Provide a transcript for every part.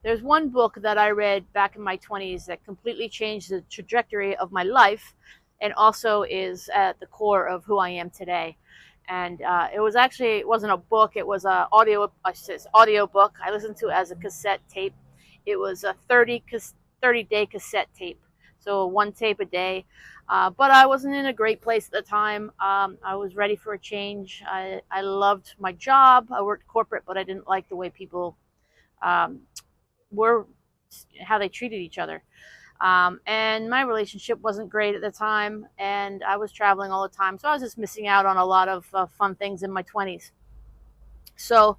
there's one book that I read back in my 20s that completely changed the trajectory of my life, and also is at the core of who I am today. And it wasn't a book, it was a audio book I listened to as a cassette tape. It was a 30-day cassette tape, so one tape a day. But I wasn't in a great place at the time. I was ready for a change. I loved my job. I worked corporate, but I didn't like the way people um, were, how they treated each other. And my relationship wasn't great at the time, and I was traveling all the time. So I was just missing out on a lot of fun things in my 20s. So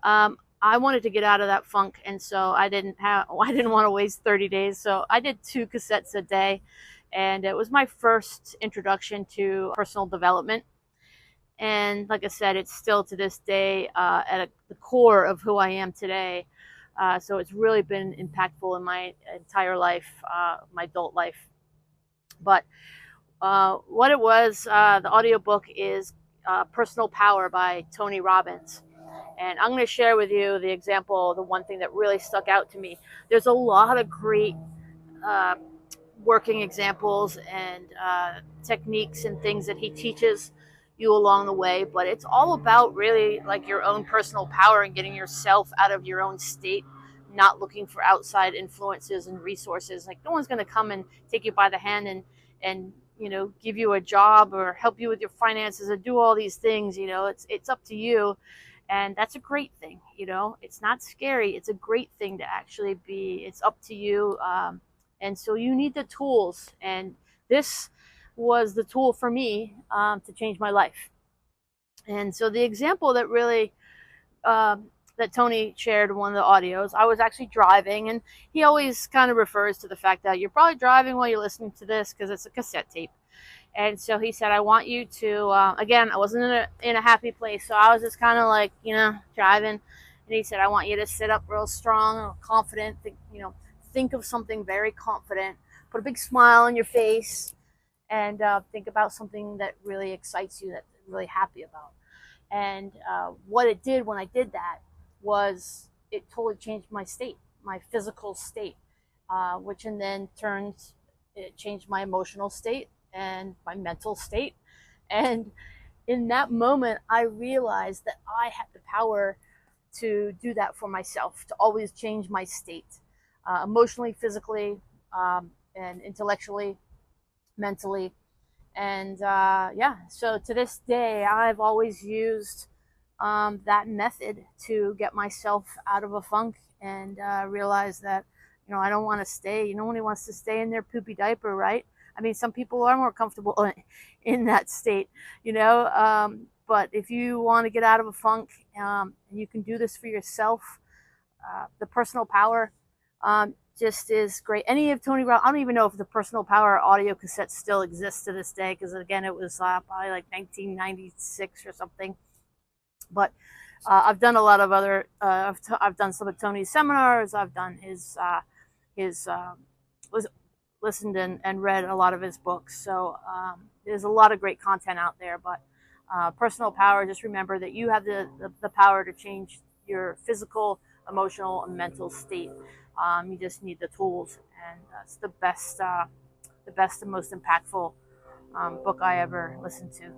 I wanted to get out of that funk, and so I didn't want to waste 30 days. So I did 2 cassettes a day, and it was my first introduction to personal development. And like I said, it's still to this day the core of who I am today. So it's really been impactful in my entire life, my adult life. But what it was, the audiobook is Personal Power by Tony Robbins. And I'm going to share with you the example, the one thing that really stuck out to me. There's a lot of great working examples and techniques and things that he teaches you along the way, but it's all about really like your own personal power and getting yourself out of your own state, not looking for outside influences and resources. Like, no one's going to come and take you by the hand and give you a job or help you with your finances or do all these things. It's up to you. And that's a great thing. It's not scary. It's a great thing to actually be. It's up to you. And so you need the tools. And this was the tool for me to change my life. And so the example that really that Tony shared in one of the audios, I was actually driving, and he always kind of refers to the fact that you're probably driving while you're listening to this because it's a cassette tape. And so he said, I want you to, again, I wasn't in a happy place, so I was just kind of like, driving. And he said, I want you to sit up real strong and confident, think of something very confident, put a big smile on your face, and think about something that really excites you, that you're really happy about. And what it did when I did that was it totally changed my state, my physical state, which in then turns, it changed my emotional state and my mental state. And in that moment, I realized that I had the power to do that for myself, to always change my state, emotionally, physically, and intellectually, mentally. And so to this day, I've always used that method to get myself out of a funk and realize that, I don't want to stay. No one wants to stay in their poopy diaper, right? I mean, some people are more comfortable in that state, but if you want to get out of a funk, and you can do this for yourself, the personal power just is great. Any of Tony Robbins, I don't even know if the Personal Power audio cassette still exists to this day, because again, it was probably like 1996 or something. But I've done a lot of other, I've done some of Tony's seminars. I've done listened and read a lot of his books. So there's a lot of great content out there. But personal power, just remember that you have the power to change your physical, emotional, and mental state. You just need the tools, and it's the best and most impactful book I ever listened to.